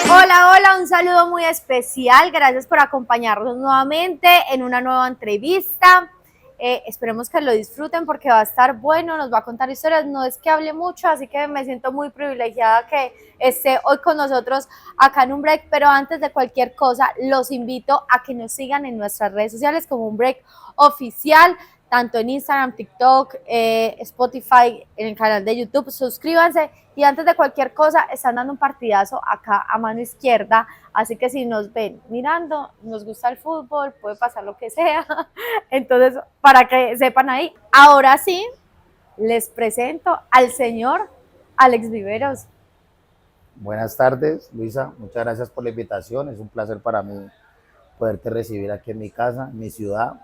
Hola, hola, un saludo muy especial. Gracias por acompañarnos nuevamente en una nueva entrevista. Esperemos que lo disfruten porque va a estar bueno, nos va a contar historias. No es que hable mucho, así que me siento muy privilegiada que esté hoy con nosotros acá en un break. Pero antes de cualquier cosa, los invito a que nos sigan en nuestras redes sociales como un break oficial, tanto en Instagram, TikTok, Spotify, en el canal de YouTube. Suscríbanse. Y antes de cualquier cosa, están dando un partidazo acá a mano izquierda, así que si nos ven mirando, nos gusta el fútbol, puede pasar lo que sea. Entonces, para que sepan ahí, ahora sí, les presento al señor Alex Viveros. Buenas tardes, Luisa. Muchas gracias por la invitación. Es un placer para mí poderte recibir aquí en mi casa, en mi ciudad.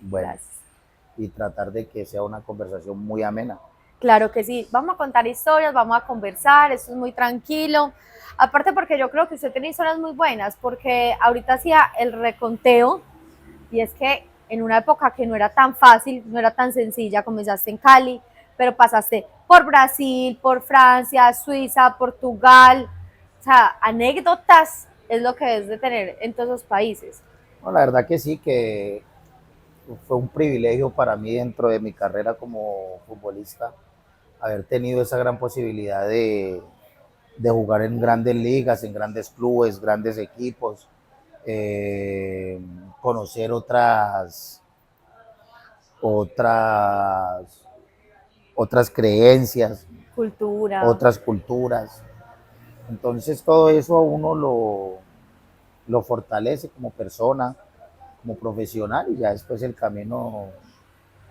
Bueno, Gracias. y tratar de que sea una conversación muy amena. Claro que sí, vamos a contar historias, vamos a conversar, esto es muy tranquilo. Aparte porque yo creo que usted tiene historias muy buenas, porque ahorita hacía el reconteo y es que en una época que no era tan fácil, no era tan sencilla, comenzaste en Cali, pero pasaste por Brasil, por Francia, Suiza, Portugal, o sea, anécdotas es lo que debes de tener en todos los países. Bueno, la verdad que sí, que fue un privilegio para mí dentro de mi carrera como futbolista haber tenido esa gran posibilidad de jugar en grandes ligas, en grandes clubes, grandes equipos, eh, conocer otras, otras creencias, Cultura. otras culturas. Entonces todo eso a uno lo fortalece como persona, como profesional y ya después el camino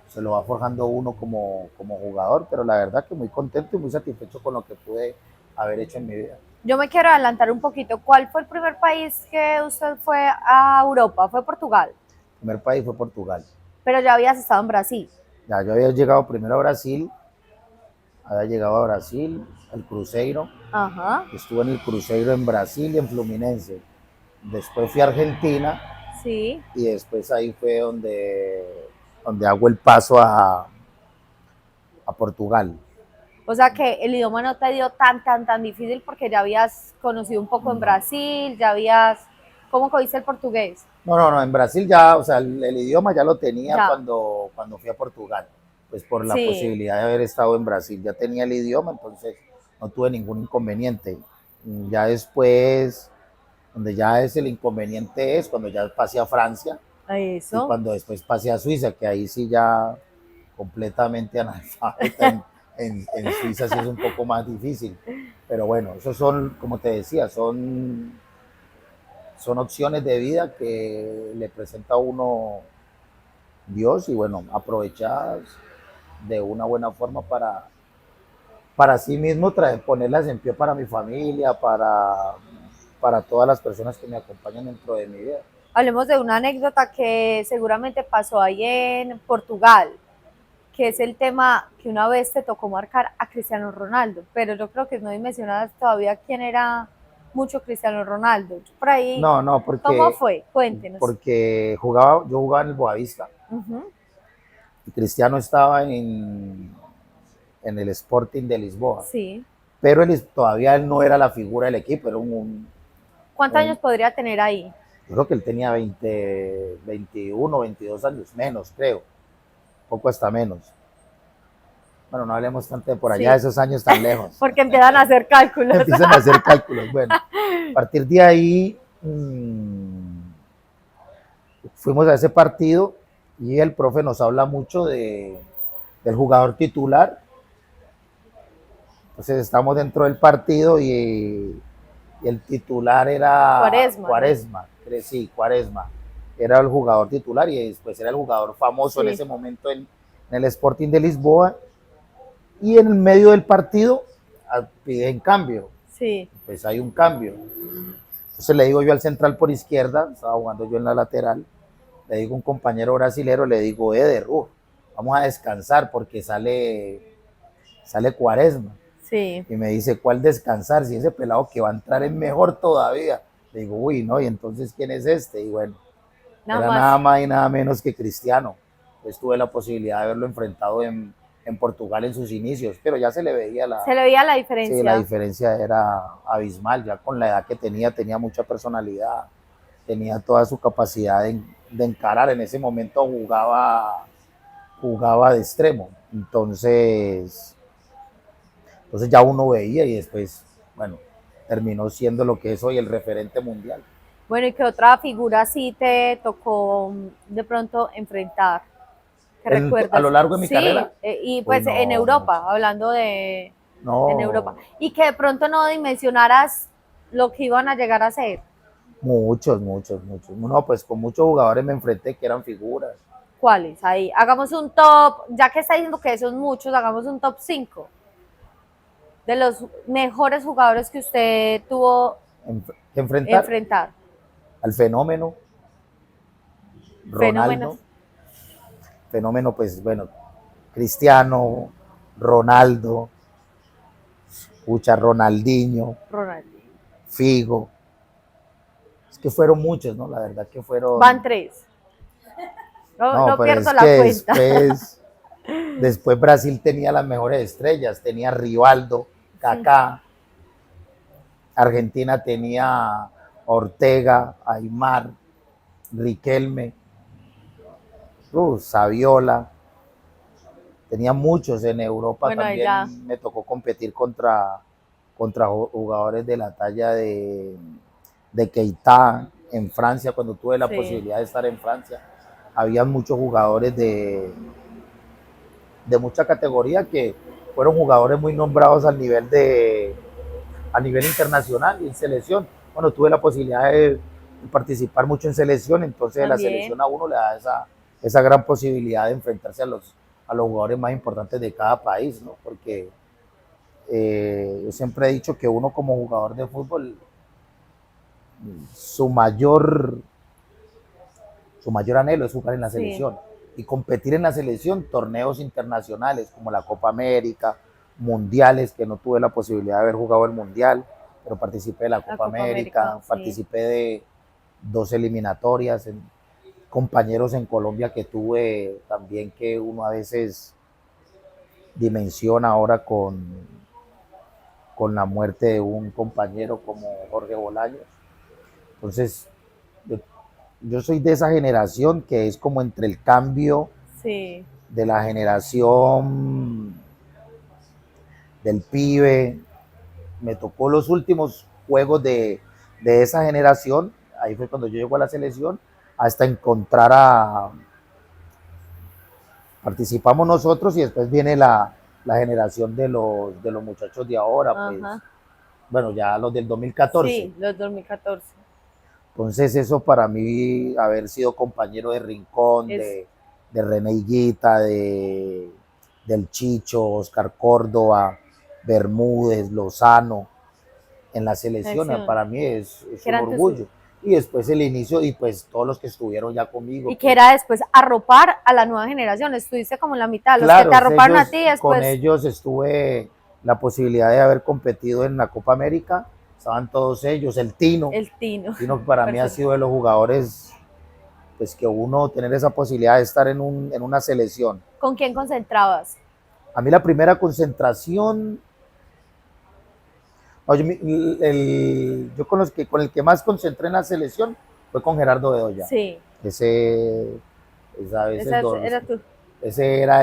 se lo va forjando uno como jugador, pero la verdad que muy contento y muy satisfecho con lo que pude haber hecho en mi vida. Yo me quiero adelantar un poquito. ¿Cuál fue el primer país que usted fue a Europa? Fue Portugal, El primer país fue Portugal. pero ya habías estado en Brasil. Ya yo había llegado primero a Brasil, había llegado a Brasil, al Cruzeiro, Ajá, estuve en el Cruzeiro en Brasil y en Fluminense. Después fui a Argentina sí. y después ahí fue donde hago el paso a Portugal. O sea que el idioma no te dio tan difícil porque ya habías conocido un poco en No. Brasil, ya habías, ¿cómo cogiste el portugués? No, en Brasil ya, o sea, el idioma ya lo tenía Ya, cuando fui a Portugal, pues por la sí, posibilidad de haber estado en Brasil, ya tenía el idioma, entonces no tuve ningún inconveniente. Ya después, donde ya es el inconveniente es cuando ya pasé a Francia y eso. cuando después pasé a Suiza, que ahí sí ya completamente analfabeta en Suiza sí es un poco más difícil. Pero bueno, esos son, como te decía, son opciones de vida que le presenta a uno Dios y bueno, aprovechadas de una buena forma para sí mismo ponerlas en pie para mi familia, para todas las personas que me acompañan dentro de mi vida. Hablemos de una anécdota que seguramente pasó ahí en Portugal, que es el tema que una vez te tocó marcar a Cristiano Ronaldo, pero yo creo que no mencionas todavía quién era mucho Cristiano Ronaldo. Por ahí, No, ¿cómo fue? Cuéntenos. porque yo jugaba en el Boavista Uh-huh. y Cristiano estaba en el Sporting de Lisboa, Sí. pero todavía él no era la figura del equipo, era ¿Cuántos años un podría tener ahí? yo creo que él tenía 21, 22 años, menos creo, poco hasta menos. Bueno, no hablemos tanto de por allá, de Sí, esos años tan lejos. porque empiezan a hacer cálculos. Empiezan a hacer cálculos. Bueno, a partir de ahí fuimos a ese partido y el profe nos habla mucho del jugador titular. Entonces estamos dentro del partido y el titular era Cuaresma, ¿no? Cuaresma, sí, Cuaresma. Era el jugador titular y después era el jugador famoso en Sí, ese momento en el Sporting de Lisboa. Y en el medio del partido piden cambio. sí. Pues hay un cambio. Entonces le digo yo al central por izquierda, estaba jugando yo en la lateral, le digo a un compañero brasilero, le digo, Ederu, vamos a descansar porque sale Cuaresma. Sí, Y me dice, ¿cuál descansar? Si ese pelado que va a entrar es mejor todavía. Le digo, uy, no, y entonces, ¿quién es este? Y bueno, nada era más. nada más y nada menos que Cristiano. Pues tuve la posibilidad de haberlo enfrentado en Portugal en sus inicios, pero ya se le veía Se le veía la sí, diferencia. la diferencia era abismal, ya con la edad que tenía mucha personalidad, tenía toda su capacidad de encarar, en ese momento jugaba de extremo, entonces ya uno veía y después, bueno, terminó siendo lo que es hoy el referente mundial. Bueno, ¿y qué otra figura sí te tocó de pronto enfrentar? ¿Qué A recuerdas? lo largo de mi Sí, carrera, y uy, pues en no, Europa, mucho. hablando de en Europa. No, Y que de pronto no dimensionaras lo que iban a llegar a ser. muchos. No, pues con muchos jugadores me enfrenté que eran figuras. ¿Cuáles? Ahí, hagamos un top, ya que está diciendo que son muchos, hagamos un top 5 de los mejores jugadores que usted tuvo Que enfrentar enfrentar. al fenómeno, Fenómenos. Ronaldo, fenómeno pues bueno, Cristiano, Ronaldo, Pucha, Ronaldinho, Ronaldo. Figo, es que fueron muchos, ¿no? La verdad que fueron... Van 3. No, No, no pero pierdo es la que cuenta. después Brasil tenía las mejores estrellas, tenía Rivaldo, Sí. Kaká, Argentina tenía Ortega, Aymar, Riquelme, Saviola, tenía muchos en Europa Bueno, ahí ya. también, me tocó competir contra jugadores de la talla de Keita en Francia, cuando tuve la Sí. posibilidad de estar en Francia, había muchos jugadores de mucha categoría que fueron jugadores muy nombrados a nivel internacional y en selección. Bueno, tuve la posibilidad de participar mucho en selección, entonces la También. selección a uno le da esa gran posibilidad de enfrentarse a los jugadores más importantes de cada país, ¿no? Porque yo siempre he dicho que uno como jugador de fútbol, su mayor, su mayor anhelo es jugar en la Sí. selección y competir en la selección, torneos internacionales como la Copa América, mundiales, que no tuve la posibilidad de haber jugado el mundial, pero participé de la La Copa Copa América, América, sí. participé de 2 eliminatorias, compañeros en Colombia que tuve también que uno a veces dimensiona ahora con la muerte de un compañero como Jorge Bolaños. Entonces, yo, yo soy de esa generación que es como entre el cambio Sí. de la generación del pibe, me tocó los últimos juegos de esa generación, ahí fue cuando yo llego a la selección, hasta encontrar participamos nosotros y después viene la generación de los muchachos de ahora, pues, Ajá. bueno, ya los del 2014. Sí, los 2014. Entonces eso para mí, haber sido compañero de Rincón, Es, de René Higuita, del Chicho, Oscar Córdoba, Bermúdez, Lozano, en la selección, selección. para mí es Que un eran tus, orgullo. Y después el inicio y pues todos los que estuvieron ya conmigo, y que pues era después arropar a la nueva generación. Estuviste como en la mitad, los que te claro, arroparon a ti con después ellos estuve la posibilidad de haber competido en la Copa América, estaban todos ellos, el Tino, el Tino. Tino para mí ha Perfecto. sido de los jugadores, pues que uno tener esa posibilidad de estar en una selección. ¿Con quién concentrabas? A mí la primera concentración, no, yo con el que más concentré en la selección fue con Gerardo Bedoya. Sí. Era tú. Ese era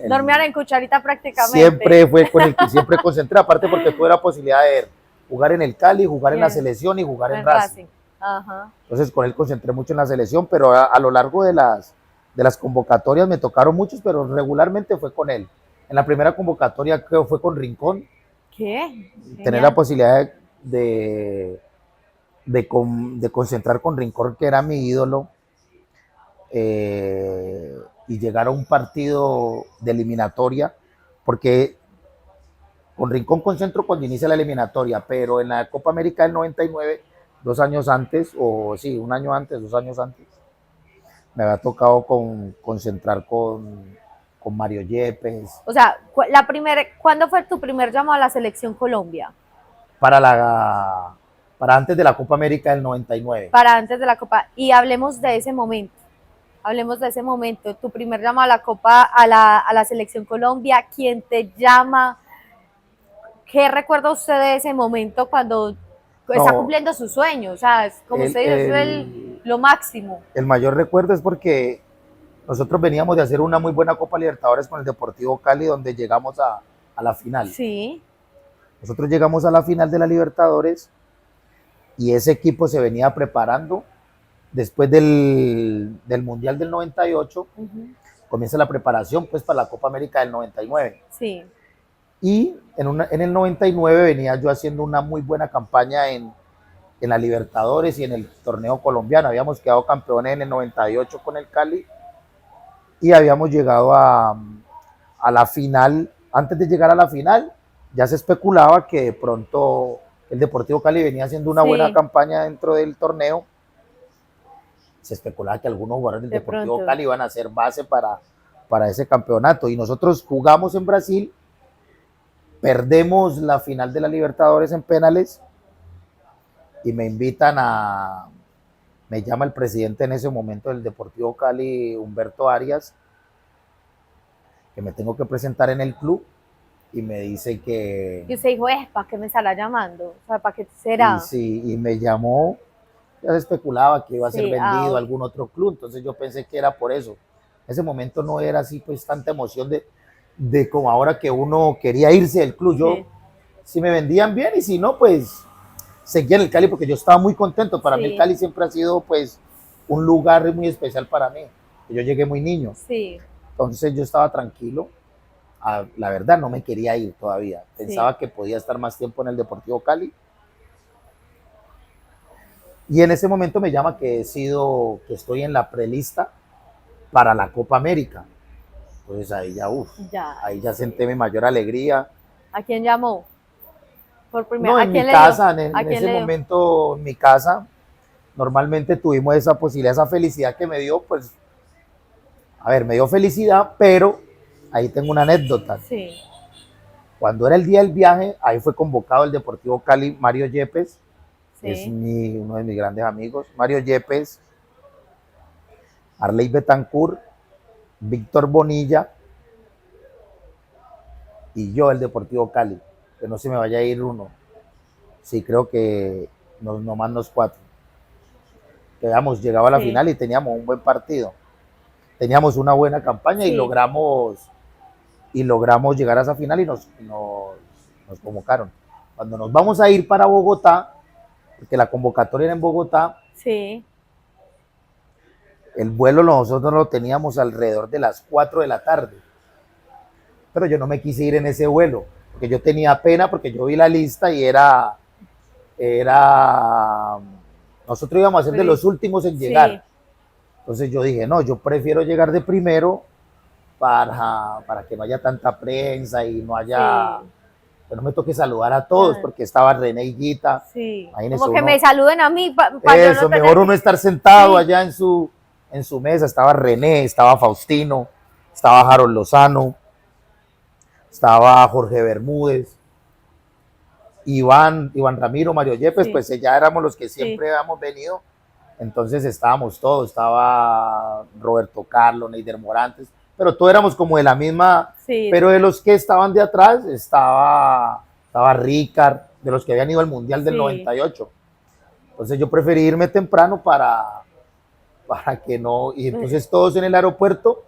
Dormían en cucharita prácticamente. siempre fue con el que siempre concentré, aparte porque tuve la posibilidad de jugar en el Cali, jugar en la Bien. selección y jugar en En Racing. Racing. Ajá. Entonces con él concentré mucho en la selección, pero a lo largo de las convocatorias me tocaron muchos, pero regularmente fue con él. En la primera convocatoria creo fue con Rincón, ¿Qué? tener la Genial. posibilidad de concentrar con Rincón, que era mi ídolo, y llegar a un partido de eliminatoria, porque con Rincón concentro cuando inicia la eliminatoria, pero en la Copa América del 99, 2 años antes, o sí, un año antes, 2 años antes, me había tocado concentrar con Mario Yepes, O sea, ¿cuándo fue tu primer llamado a la selección Colombia? para, para antes de la Copa América del 99. Para antes de la Copa. Y hablemos de ese momento. Hablemos de ese momento, tu primer llamado a la Copa, a la Selección Colombia, ¿quién te llama? ¿Qué recuerda usted de ese momento cuando está No, cumpliendo sus sueños? O sea, como el, usted dice, es el, lo máximo. el mayor recuerdo es porque nosotros veníamos de hacer una muy buena Copa Libertadores con el Deportivo Cali, donde llegamos a la final. Sí. Nosotros llegamos a la final de la Libertadores y ese equipo se venía preparando después del Mundial del 98, comienza la preparación pues para la Copa América del 99. Sí. Y en el 99 venía yo haciendo una muy buena campaña en la Libertadores y en el torneo colombiano. Habíamos quedado campeones en el 98 con el Cali y habíamos llegado a la final. Antes de llegar a la final, ya se especulaba que de pronto el Deportivo Cali venía haciendo una buena campaña dentro del torneo. Se especulaba que algunos jugadores del Deportivo Cali iban a ser base para ese campeonato. Y nosotros jugamos en Brasil, perdemos la final de la Libertadores en penales y me llama el presidente en ese momento del Deportivo Cali, Humberto Arias, que me tengo que presentar en el club y me dice que... Y usted dijo, ¿para qué me estará llamando? O sea, ¿para qué será? Y sí, y me llamó, ya se especulaba que iba a ser vendido a algún otro club, entonces yo pensé que era por eso. En ese momento no era así, pues tanta emoción de como ahora que uno quería irse del club. Yo, si me vendían bien y si no, pues seguía en el Cali porque yo estaba muy contento. Para mí el Cali siempre ha sido pues un lugar muy especial para mí. Yo llegué muy niño. Entonces yo estaba tranquilo. La verdad no me quería ir todavía. Pensaba que podía estar más tiempo en el Deportivo Cali. Y en ese momento me llama que estoy en la prelista para la Copa América. Entonces ahí ahí ya senté mi mayor alegría. ¿A quién llamó? Por primera vez. No, en mi casa, en ese momento, en mi casa, normalmente tuvimos esa posibilidad, esa felicidad que me dio, pues, a ver, me dio felicidad, pero ahí tengo una anécdota. Sí. Cuando era el día del viaje, ahí fue convocado el Deportivo Cali, Mario Yepes, es uno de mis grandes amigos, Mario Yepes, Arley Betancourt, Víctor Bonilla y yo, el Deportivo Cali, que no se me vaya a ir uno. Sí, creo que nomás nos 4. Quedamos, llegaba a la final y teníamos un buen partido. Teníamos una buena campaña y logramos llegar a esa final y nos convocaron. Cuando nos vamos a ir para Bogotá, porque la convocatoria era en Bogotá, el vuelo nosotros lo teníamos alrededor de las 4 de la tarde. Pero yo no me quise ir en ese vuelo, porque yo tenía pena, porque yo vi la lista y nosotros íbamos a ser de los últimos en llegar. Entonces yo dije, no, yo prefiero llegar de primero para que no haya tanta prensa y no haya, que no me toque saludar a todos, porque estaba René y Guita. Como que me saluden a mí. Eso, mejor uno estar sentado allá en su mesa. Estaba René, estaba Faustino, estaba Harold Lozano, estaba Jorge Bermúdez, Iván Ramiro, Mario Yepes, pues ya éramos los que siempre habíamos venido. Entonces estábamos todos, estaba Roberto Carlos, Neider Morantes, pero todos éramos como de la misma, pero de los que estaban de atrás estaba Ricard, de los que habían ido al Mundial del 98. Entonces yo preferí irme temprano para que no, y entonces todos en el aeropuerto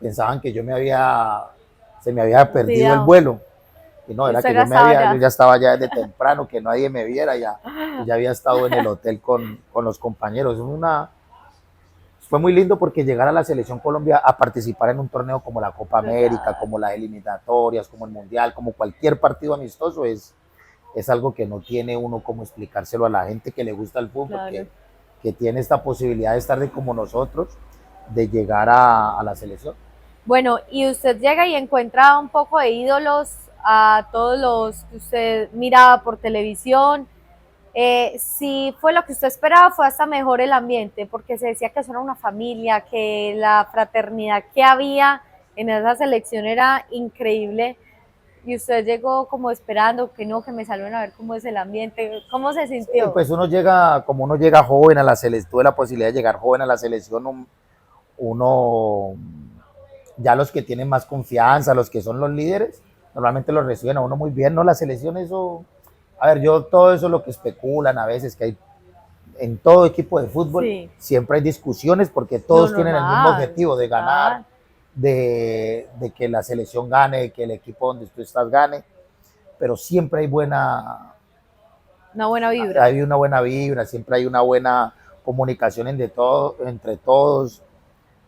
pensaban que se me había perdido el vuelo. Y no, era que yo ya estaba ya desde temprano, que nadie me viera, ya había estado en el hotel con los compañeros. Fue muy lindo porque llegar a la Selección Colombia a participar en un torneo como la Copa América, como las eliminatorias, como el Mundial, como cualquier partido amistoso, es algo que no tiene uno como explicárselo a la gente que le gusta el fútbol, que tiene esta posibilidad de estar como nosotros, de llegar a la selección. Bueno, y usted llega y encuentra un poco de ídolos a todos los que usted miraba por televisión. Si fue lo que usted esperaba, fue hasta mejor el ambiente, porque se decía que eso era una familia, que la fraternidad que había en esa selección era increíble, y usted llegó como esperando que me saluden a ver cómo es el ambiente. ¿Cómo se sintió? Sí, pues uno llega, como uno llega joven a la selección, tuve la posibilidad de llegar joven a la selección, uno, ya los que tienen más confianza, los que son los líderes, normalmente los reciben a uno muy bien, ¿no? La selección, eso, a ver, yo todo eso lo que especulan a veces, que hay en todo equipo de fútbol, Sí. siempre hay discusiones porque No, todos tienen el mismo normal. objetivo de ganar, Ah, de que la selección gane, de que el equipo donde tú estás gane, pero siempre una buena vibra. hay una buena vibra, siempre hay una buena comunicación entre todos,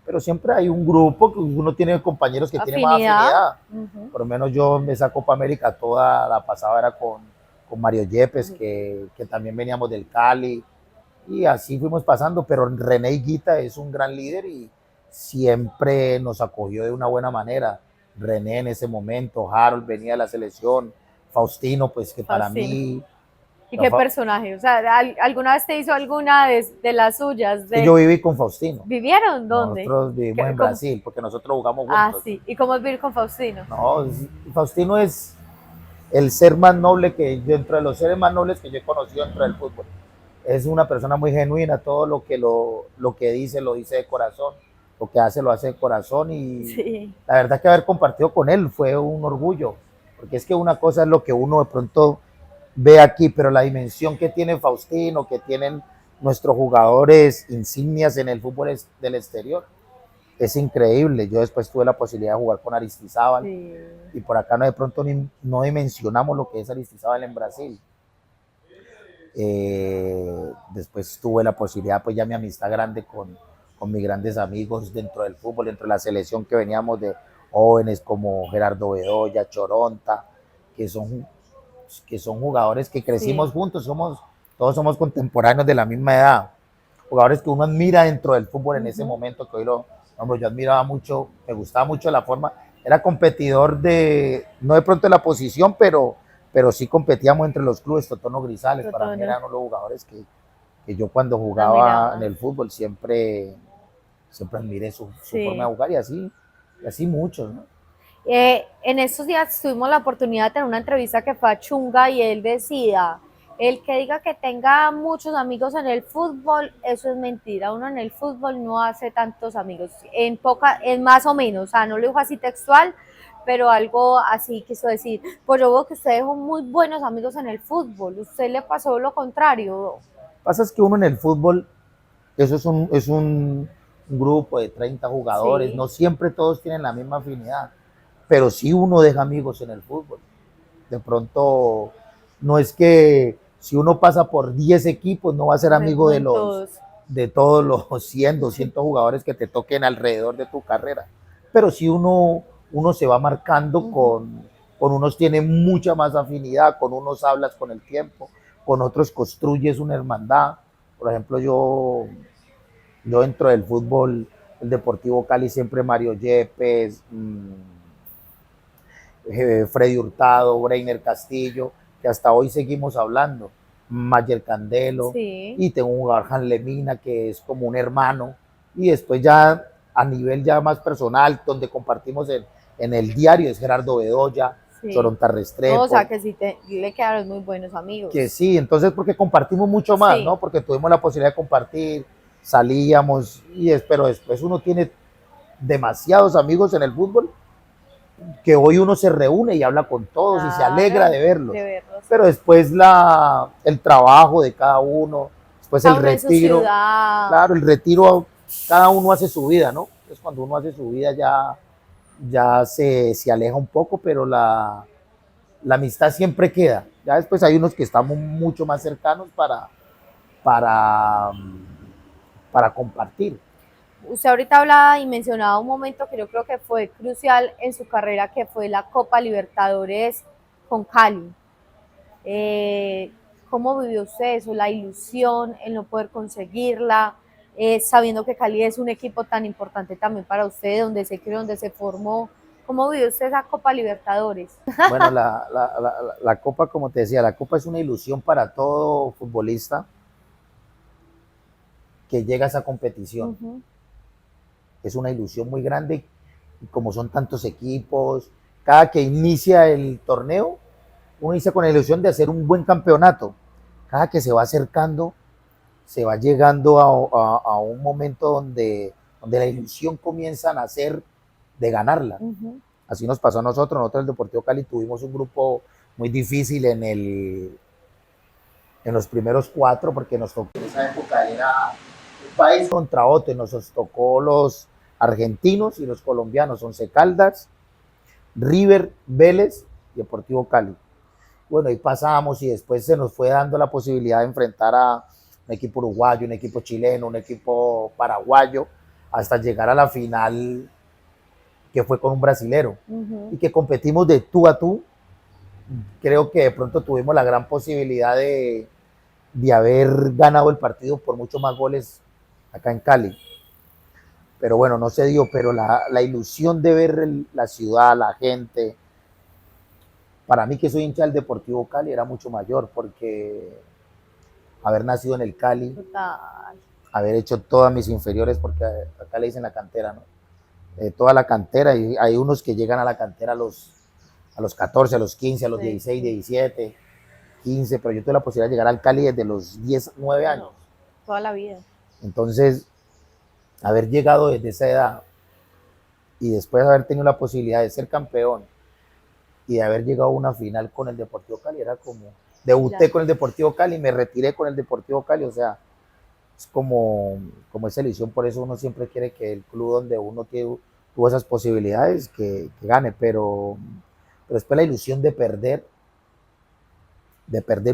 pero siempre hay un grupo que uno tiene compañeros que tienen más Afinidad. afinidad. Ujú. Por lo menos yo en esa Copa América toda la pasada era con Mario Yepes, que también veníamos del Cali, y así fuimos pasando, pero René Higuita es un gran líder y siempre nos acogió de una buena manera. René en ese momento, Harold venía de la selección, Faustino, pues que para Faustino. mí, ¿Y no, qué personaje? O sea, ¿alguna vez te hizo alguna de las suyas? que yo viví con Faustino. ¿Vivieron dónde? Nosotros vivimos en ¿Cómo? Brasil porque nosotros jugamos Ah, juntos. sí. ¿Y cómo es vivir con Faustino? No, Faustino es el ser más noble que, dentro de los seres más nobles que yo he conocido dentro del fútbol. Es una persona muy genuina, todo lo que dice lo dice de corazón, lo que hace lo hace de corazón y Sí. la verdad que haber compartido con él fue un orgullo, porque es que una cosa es lo que uno de pronto ve aquí, pero la dimensión que tiene Faustino, que tienen nuestros jugadores insignias en el fútbol del exterior, es increíble. Yo después tuve la posibilidad de jugar con Aristizábal Sí. y por acá no de pronto no dimensionamos lo que es Aristizábal en Brasil. Después tuve la posibilidad, pues ya mi amistad grande con mis grandes amigos dentro del fútbol, dentro de la selección que veníamos de jóvenes como Gerardo Bedoya, Choronta, que son, que son jugadores que crecimos Sí. juntos, todos somos contemporáneos de la misma edad, jugadores que uno admira dentro del fútbol en ese momento, que hoy hombre, yo admiraba mucho, me gustaba mucho la forma, era competidor no de pronto de la posición, pero sí competíamos entre los clubes. Totono Grisales, para mí eran uno de los jugadores que yo cuando jugaba en Admiraba. el fútbol siempre admiré su forma Sí. de jugar y así muchos, ¿no? En estos días tuvimos la oportunidad de tener una entrevista que fue a Chunga y él decía, el que diga que tenga muchos amigos en el fútbol, eso es mentira, uno en el fútbol no hace tantos amigos, en más o menos, o sea, no lo dijo así textual, pero algo así quiso decir, pues yo veo que usted dejó muy buenos amigos en el fútbol, ¿usted le pasó lo contrario? Pasa es que uno en el fútbol, eso es un grupo de 30 jugadores, Sí. no siempre todos tienen la misma afinidad, pero sí uno deja amigos en el fútbol. De pronto, no es que si uno pasa por 10 equipos, no va a ser amigo No en todos. de todos los 100, 200 jugadores que te toquen alrededor de tu carrera. Pero sí uno se va marcando con unos tiene mucha más afinidad, con unos hablas con el tiempo, con otros construyes una hermandad. Por ejemplo, yo dentro del fútbol, el Deportivo Cali siempre Mario Yepes, Freddy Hurtado, Breiner Castillo, que hasta hoy seguimos hablando, Mayer Candelo, Sí. y tengo un jugador Han Lemina que es como un hermano, y después ya a nivel ya más personal, donde compartimos en el diario, es Gerardo Bedoya, Sí. Choronta Restrepo. No, o sea, que sí le quedaron muy buenos amigos. Que sí, entonces porque compartimos mucho más, Sí. ¿no? Porque tuvimos la posibilidad de compartir, salíamos, pero después uno tiene demasiados amigos en el fútbol que hoy uno se reúne y habla con todos y se alegra de verlos. Pero después el trabajo de cada uno, después el retiro, claro, el retiro, cada uno hace su vida, ¿no? Entonces cuando uno hace su vida ya se aleja un poco, pero la amistad siempre queda. Ya después hay unos que estamos mucho más cercanos para, para compartir. Usted ahorita hablaba y mencionaba un momento que yo creo que fue crucial en su carrera, que fue la Copa Libertadores con Cali. ¿Cómo vivió usted eso? La ilusión, el no poder conseguirla, sabiendo que Cali es un equipo tan importante también para usted, donde se creó, donde se formó. ¿Cómo vivió usted esa Copa Libertadores? Bueno, la Copa, como te decía, la Copa es una ilusión para todo futbolista que llega a esa competición. Es una ilusión muy grande, y como son tantos equipos, cada que inicia el torneo, uno inicia con la ilusión de hacer un buen campeonato. Cada que se va acercando, se va llegando a un momento donde donde la ilusión comienza a nacer de ganarla. Así nos pasó a nosotros. Nosotros en el Deportivo Cali tuvimos un grupo muy difícil en los primeros 4, porque nos tocó, en esa época era un país contra otro, y nos tocó los argentinos y los colombianos, Once Caldas, River, Vélez y Deportivo Cali. Bueno, ahí pasábamos y después se nos fue dando la posibilidad de enfrentar a un equipo uruguayo, un equipo chileno, un equipo paraguayo, hasta llegar a la final, que fue con un brasilero, y que competimos de tú a tú. Creo que de pronto tuvimos la gran posibilidad de haber ganado el partido por muchos más goles acá en Cali. Pero bueno, no se dio, pero la ilusión de ver la ciudad, la gente, para mí que soy hincha del Deportivo Cali era mucho mayor, porque haber nacido en el Cali, Total. haber hecho todas mis inferiores, porque acá le dicen la cantera, ¿no? Toda la cantera, y hay unos que llegan a la cantera a los 14, a los 15, a los 16, 17, 15, pero yo tuve la posibilidad de llegar al Cali desde los 10, 9 años. Toda la vida. Entonces, haber llegado desde esa edad y después haber tenido la posibilidad de ser campeón y de haber llegado a una final con el Deportivo Cali, era como, debuté con el Deportivo Cali, me retiré con el Deportivo Cali, o sea, es como esa ilusión. Por eso uno siempre quiere que el club donde uno tuvo esas posibilidades, que gane, pero después la ilusión de perder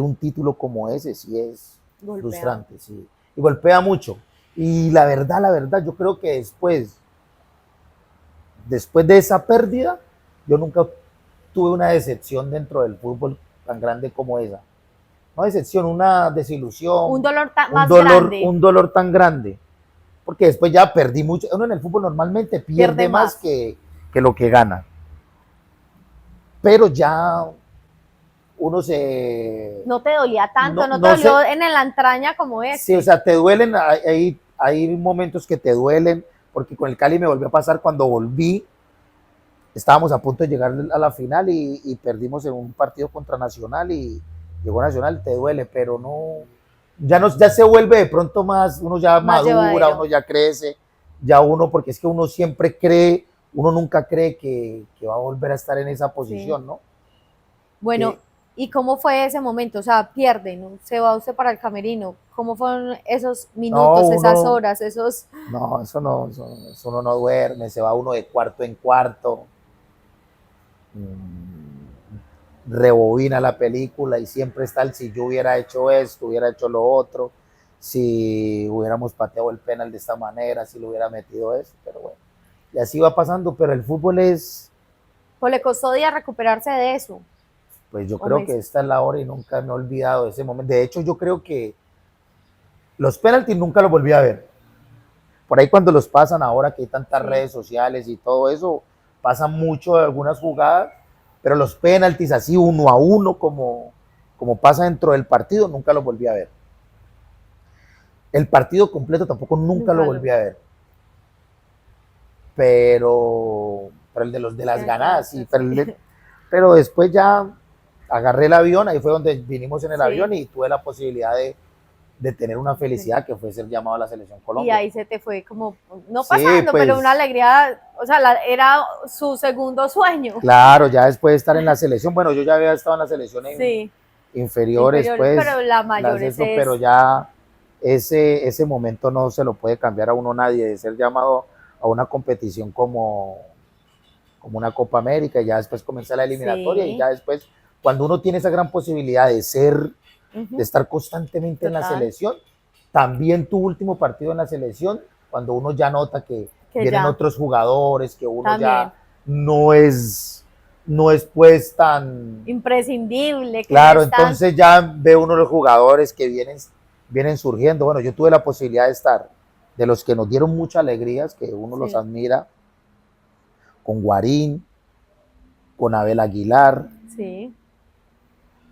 un título como ese, sí es frustrante, sí, y golpea mucho. Y la verdad, yo creo que después de esa pérdida, yo nunca tuve una decepción dentro del fútbol tan grande como esa. No decepción, una desilusión. Un dolor más grande. Un dolor tan grande. Porque después ya perdí mucho. Uno en el fútbol normalmente pierde más que lo que gana. Pero ya uno se... No te dolía tanto, no te dolió en la entraña como es. Sí, o sea, te duelen, hay momentos que te duelen, porque con el Cali me volvió a pasar cuando volví. Estábamos a punto de llegar a la final y perdimos en un partido contra Nacional, y llegó Nacional, te duele, pero ya se vuelve de pronto más, uno ya más madura, llevadero. Uno ya crece, ya uno, porque es que uno siempre cree, uno nunca cree que va a volver a estar en esa posición, sí, ¿no? Bueno, ¿y cómo fue ese momento? O sea, pierden, se va usted para el camerino. ¿Cómo fueron esos minutos, esas horas, esos...? No, eso uno no duerme, se va uno de cuarto en cuarto, rebobina la película y siempre está el si yo hubiera hecho esto, hubiera hecho lo otro, si hubiéramos pateado el penal de esta manera, si lo hubiera metido eso, pero bueno, y así va pasando. Pero el fútbol es... Pues le costó días recuperarse de eso. Pues yo creo que esta es la hora y nunca me he olvidado de ese momento. De hecho, yo creo que los penaltis nunca los volví a ver. Por ahí cuando los pasan ahora que hay tantas redes sociales y todo eso, pasan mucho de algunas jugadas, pero los penaltis así 1-1 como pasa dentro del partido, nunca los volví a ver. El partido completo tampoco nunca lo volví a ver. Pero el de las ganadas, sí, pero después ya agarré el avión, ahí fue donde vinimos en el avión, y tuve la posibilidad de tener una felicidad, que fue ser llamado a la Selección Colombia. Y ahí se te fue como, no pasando, pues, pero una alegría, o sea, era su segundo sueño. Claro, ya después de estar en la selección, bueno, yo ya había estado en la selección inferiores, pues, pero la mayor pero ya ese momento no se lo puede cambiar a uno nadie, de ser llamado a una competición como una Copa América, y ya después comienza la eliminatoria, y ya después, cuando uno tiene esa gran posibilidad de estar constantemente en la selección, también tu último partido en la selección, cuando uno ya nota que vienen otros jugadores, que uno ya no es pues tan imprescindible. Claro, entonces ya ve uno los jugadores que vienen surgiendo. Bueno, yo tuve la posibilidad de estar, de los que nos dieron muchas alegrías, que uno los admira, con Guarín, con Abel Aguilar. Sí.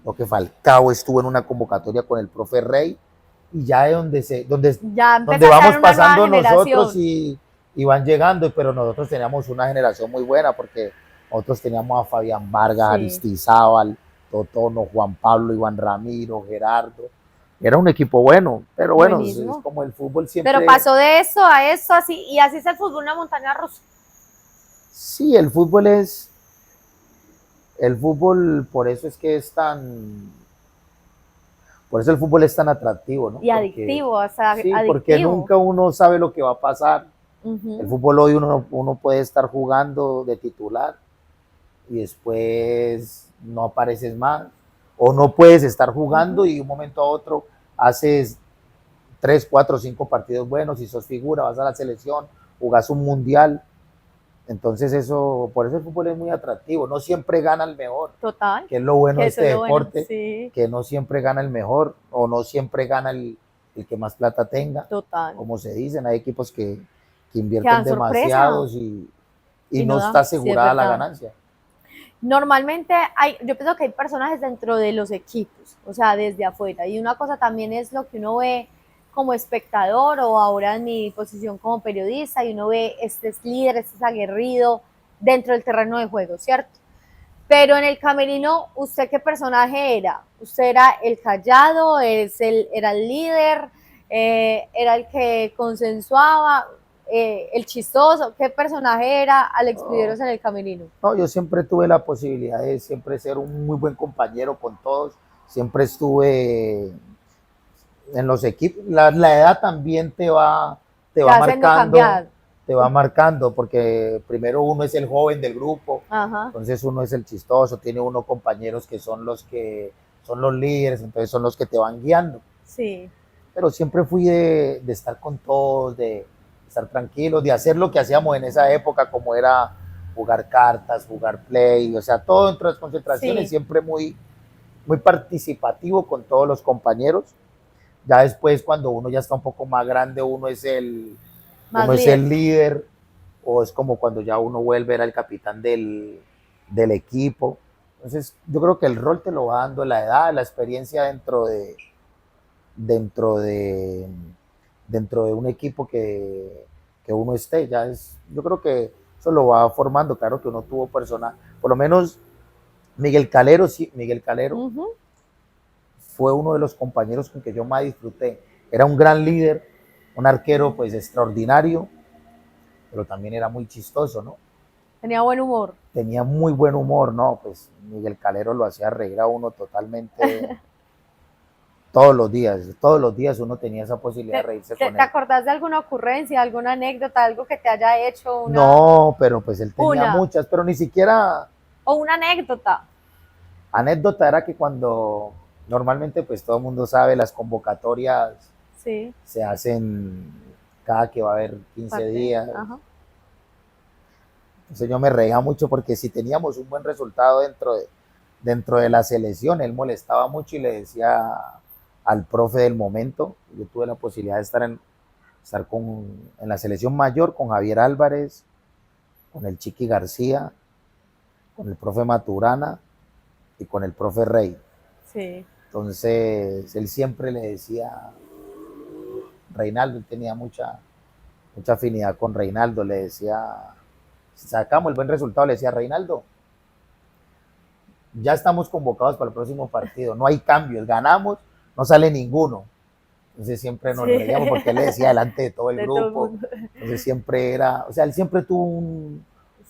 Lo que Falcao estuvo en una convocatoria con el profe Rey, y ya de donde vamos pasando nosotros y van llegando, pero nosotros teníamos una generación muy buena, porque nosotros teníamos a Fabián Vargas, Aristizábal, Totono, Juan Pablo, Iván Ramiro, Gerardo, Era un equipo bueno, pero bueno, es Buenísimo. como el fútbol siempre. Pero pasó de eso a eso, así, y así es el fútbol, una montaña rusa. Sí, el fútbol, por eso es que es tan, por eso el fútbol es tan atractivo, ¿no? Y Porque, adictivo, o sea, sí, porque adictivo. nunca uno sabe lo que va a pasar. El Ujú. fútbol hoy uno puede estar jugando de titular y después no apareces más, o no puedes estar jugando Ujú. y de un momento a otro haces 3, 4, 5 partidos buenos y sos figura, vas a la selección, jugás un mundial. Entonces eso, por eso el fútbol es muy atractivo. No siempre gana el mejor, Total, que es lo bueno que de eso este es lo bueno, deporte, sí, que no siempre gana el mejor o no siempre gana el que más plata tenga. total. Como se dicen, hay equipos que Que invierten dan sorpresa demasiados y y no no está dan, sí es asegurada la verdad. ganancia. Normalmente hay, yo pienso que hay personajes dentro de los equipos, o sea, desde afuera. Y una cosa también es lo que uno ve como espectador o ahora en mi posición como periodista y uno ve este es líder, este es aguerrido dentro del terreno de juego, ¿cierto? Pero en el camerino, ¿usted qué personaje era? ¿Usted era el callado? ¿Era el líder? ¿Era el que consensuaba? ¿El chistoso? ¿Qué personaje era Alex No, Pideros en el camerino? no, yo siempre tuve la posibilidad de siempre ser un muy buen compañero con todos. Siempre estuve en los equipos. La edad también te Te va hacen marcando, cambiar. te va marcando, porque primero uno es el joven del grupo, Ajá, entonces uno es el chistoso, tiene uno compañeros que son los líderes, entonces son los que te van guiando. sí, Pero siempre fui de estar con todos, de estar tranquilos, de hacer lo que hacíamos en esa época, como era jugar cartas, jugar play, o sea, todo dentro de las concentraciones, sí, siempre muy participativo con todos los compañeros. Ya después, cuando uno ya está un poco más grande, más uno es líder. el líder, o es como cuando ya uno vuelve, era el capitán del equipo. Entonces, yo creo que el rol te lo va dando la edad, la experiencia dentro de, dentro de un equipo que uno esté. Yo creo que eso lo va formando. Claro que uno tuvo personas, por lo menos Miguel Calero, sí, Miguel Calero Ujú. fue uno de los compañeros con que yo más disfruté. Era un gran líder, un arquero pues extraordinario, pero también era muy chistoso, ¿no? Tenía buen humor. Tenía muy buen humor, ¿no? Pues Miguel Calero lo hacía reír a uno totalmente todos los días uno tenía esa posibilidad de reírse con ¿Te él. acordás de alguna ocurrencia, alguna anécdota, algo que te haya hecho No, pero pues él tenía una, muchas, pero ni siquiera o una anécdota? anécdota. Era que cuando normalmente pues todo el mundo sabe, las convocatorias Sí, se hacen cada que va a haber 15 parte, días. ajá, Entonces yo me reía mucho porque si teníamos un buen resultado dentro de la selección, él molestaba mucho y le decía al profe del momento. Yo tuve la posibilidad de estar en la selección mayor con Javier Álvarez, con el Chiqui García, con el profe Maturana y con el profe Rey. sí. Entonces él siempre le decía, Reinaldo, él tenía mucha afinidad con Reinaldo, le decía, si sacamos el buen resultado, le decía, Reinaldo, ya estamos convocados para el próximo partido, no hay cambios, ganamos, no sale ninguno. Entonces siempre nos Sí, reíamos porque él le decía delante de todo el de todo el grupo. mundo. Entonces siempre era, o sea, él siempre tuvo un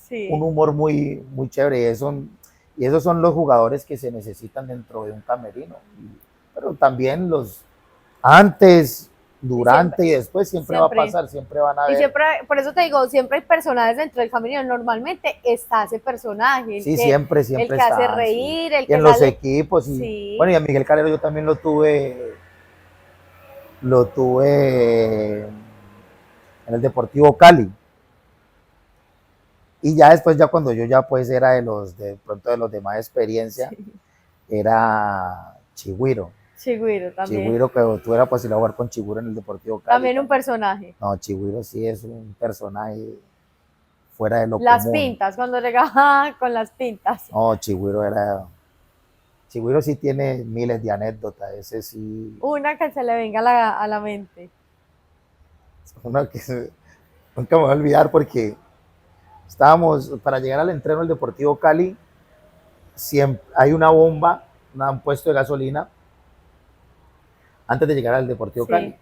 Sí, humor muy chévere y esos son los jugadores que se necesitan dentro de un camerino. Pero también antes, y siempre, durante y después siempre va a siempre, pasar, siempre van a y haber. siempre, por eso te digo, siempre hay personajes dentro del camerino. Normalmente está ese personaje, Sí, siempre, el siempre que hace está. Sí. reír, el Y que en los sale, equipos, y bueno, sí, y a Miguel Calero yo también lo tuve en el Deportivo Cali. Y ya después, ya cuando yo ya pues era de pronto de los de más experiencia, sí, era Chigüiro. Chigüiro también, Chigüiro, que tuve la posibilidad de jugar con Chigüiro en el Deportivo Cali también un también. personaje. No, Chigüiro sí es un personaje fuera de lo Las común. pintas, cuando llegaba con las pintas. No, Chigüiro sí tiene miles de anécdotas. Ese sí, Una que se le venga a la mente. uno que nunca me voy a olvidar porque estábamos, para llegar al entreno del Deportivo Cali, siempre hay una bomba, un puesto de gasolina. antes de llegar al Deportivo Sí. Cali.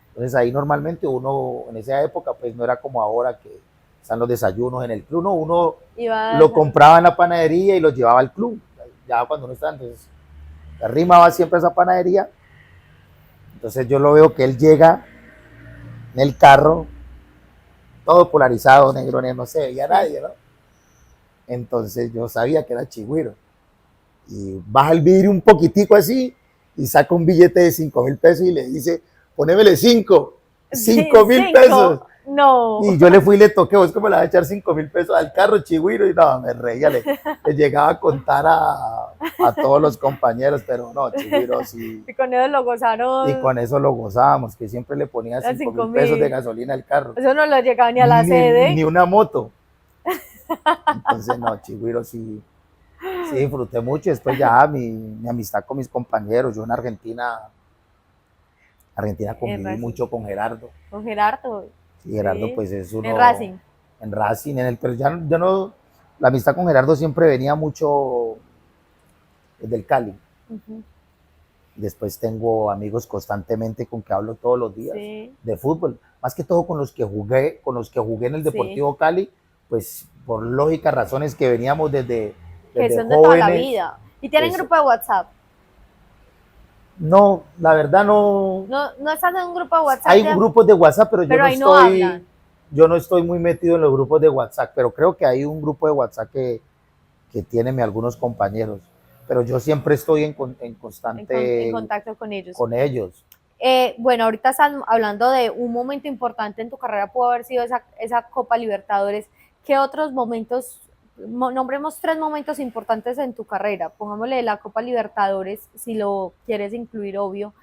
Entonces ahí normalmente uno, en esa época, pues no era como ahora que están los desayunos en el club, no, uno Iba a lo compraba en la panadería y lo llevaba al club. Ya cuando uno estaba, entonces arrimaba siempre a esa panadería. Entonces yo lo veo que él llega en el carro, todo polarizado, negro, no se veía nadie, ¿no? Entonces yo sabía que era Chigüiro. Y baja el vidrio un poquitico así y saca un billete de 5.000 pesos y le dice, ponémele 5, Sí, 5.000 pesos. No. Y yo le fui y le toqué, vos cómo le vas a echar 5.000 pesos al carro, Chigüiro, y no, me reía, le llegaba a contar a todos los compañeros, pero no, Chigüiro sí. Y con eso lo gozaron. Y con eso lo gozábamos, que siempre le ponía 5.000 pesos de gasolina al carro. Eso no lo llegaba ni a la sede. Ni una moto. Entonces, no, Chigüiro sí disfruté mucho. Después ya mi amistad con mis compañeros. Yo en Argentina conviví mucho con Gerardo. Con Gerardo. Y Gerardo pues es uno... En Racing. En Racing, pero ya no... La amistad con Gerardo siempre venía mucho desde el Cali. Después tengo amigos constantemente con que hablo todos los días de fútbol. Más que todo con los que jugué en el Deportivo Cali, pues por lógicas razones que veníamos desde que son de jóvenes, toda la vida. ¿Y tienen pues, grupo de WhatsApp? No, la verdad no. No estás en un grupo de WhatsApp. Hay grupos de WhatsApp, pero yo no estoy muy metido en los grupos de WhatsApp, pero creo que hay un grupo de WhatsApp que tienen algunos compañeros. Pero yo siempre estoy en constante en contacto con ellos. Bueno, ahorita están hablando de un momento importante en tu carrera, pudo haber sido esa Copa Libertadores. ¿Qué otros momentos, nombremos 3 momentos importantes en tu carrera? Pongámosle la Copa Libertadores, si lo quieres incluir, obvio.